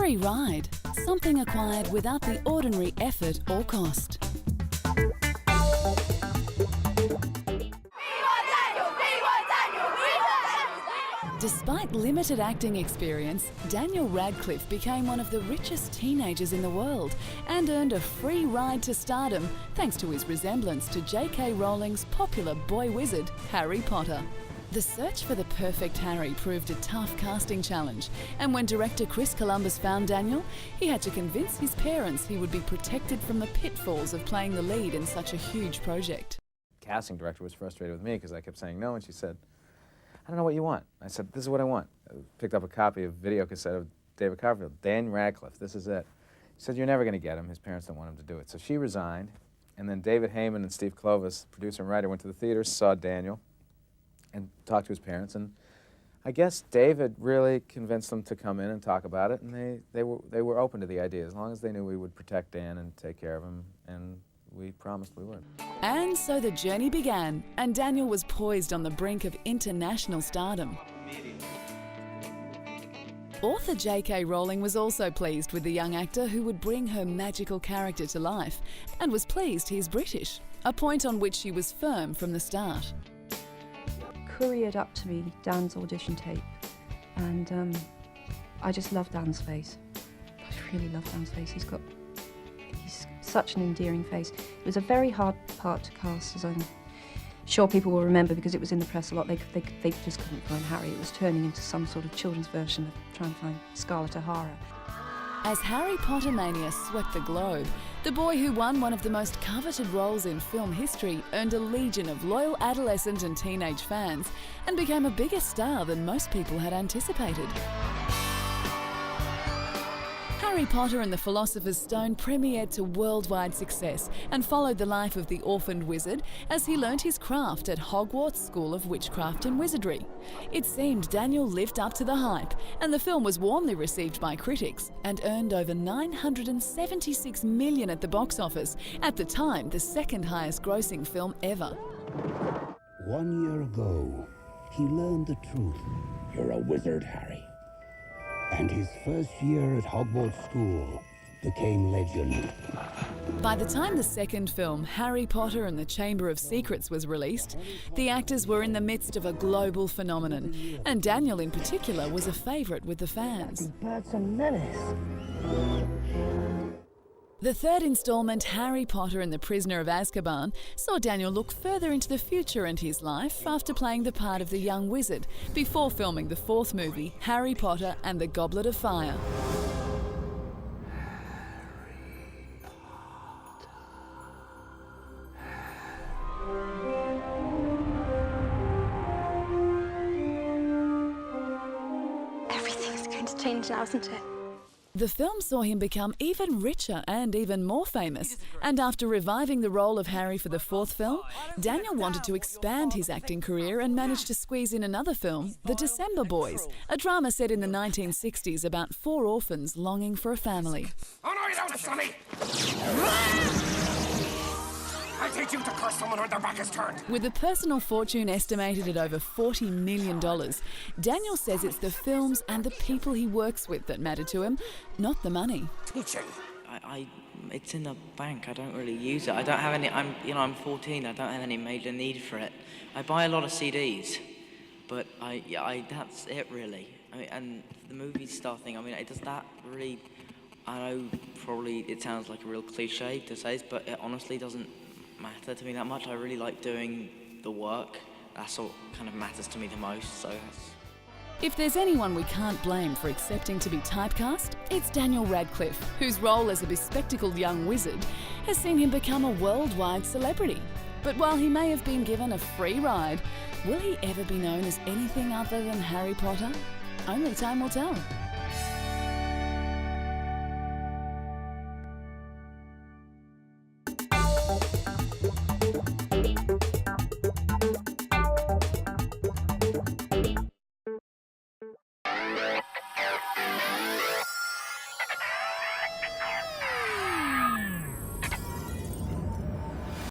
Free ride, something acquired without the ordinary effort or cost. Despite limited acting experience, Daniel Radcliffe became one of the richest teenagers in the world and earned a free ride to stardom thanks to his resemblance to J.K. Rowling's popular boy wizard, Harry Potter. The search for the perfect Harry proved a tough casting challenge, and when director Chris Columbus found Daniel, he had to convince his parents he would be protected from the pitfalls of playing the lead in such a huge project. The casting director was frustrated with me because I kept saying no, and she said, I don't know what you want. I said, this is what I want. I picked up a copy of video cassette of David Copperfield, Dan Radcliffe, this is it. She said, you're never going to get him. His parents don't want him to do it. So she resigned, and then David Heyman and Steve Clovis, producer and writer, went to the theater, saw Daniel, and talked to his parents. And I guess David really convinced them to come in and talk about it, and they were open to the idea, as long as they knew we would protect Dan and take care of him, and we promised we would. And so the journey began, and Daniel was poised on the brink of international stardom. Author J.K. Rowling was also pleased with the young actor who would bring her magical character to life, and was pleased he's British, a point on which she was firm from the start. Couriered up to me Dan's audition tape, and I just love Dan's face. I really love Dan's face. He's such an endearing face. It was a very hard part to cast, as I'm sure people will remember, because it was in the press a lot. They just couldn't find Harry. It was turning into some sort of children's version of trying to find Scarlet O'Hara. As Harry Potter mania swept the globe, the boy who won one of the most coveted roles in film history earned a legion of loyal adolescent and teenage fans and became a bigger star than most people had anticipated. Harry Potter and the Philosopher's Stone premiered to worldwide success and followed the life of the orphaned wizard as he learnt his craft at Hogwarts School of Witchcraft and Wizardry. It seemed Daniel lived up to the hype, and the film was warmly received by critics and earned over $976 million at the box office, at the time the second highest grossing film ever. 1 year ago, he learned the truth. You're a wizard, Harry. And his first year at Hogwarts School became legend. By the time the second film, Harry Potter and the Chamber of Secrets, was released, the actors were in the midst of a global phenomenon, and Daniel in particular was a favourite with the fans. That's a menace. The third instalment, Harry Potter and the Prisoner of Azkaban, saw Daniel look further into the future and his life after playing the part of the young wizard, before filming the fourth movie, Harry Potter and the Goblet of Fire. Everything's going to change now, isn't it? The film saw him become even richer and even more famous, and after reviving the role of Harry for the fourth film, Daniel wanted to expand his acting career and managed to squeeze in another film, The December Boys, a drama set in the 1960s about 4 orphans longing for a family. Oh no, you don't, Sonny! I teach you to curse someone when their back is turned. With a personal fortune estimated at over $40 million, Daniel says it's the films and the people he works with that matter to him, not the money. Teaching. It's in the bank. I don't really use it. I don't have any. I'm 14. I don't have any major need for it. I buy a lot of CDs, but that's it really. I mean, and the movie star thing. I mean, does that really? I know probably it sounds like a real cliche to say this, but it honestly doesn't matter to me that much. I really like doing the work. That's what kind of matters to me the most. So if there's anyone we can't blame for accepting to be typecast, it's Daniel Radcliffe, whose role as a bespectacled young wizard has seen him become a worldwide celebrity. But while he may have been given a free ride, will he ever be known as anything other than Harry Potter? Only time will tell.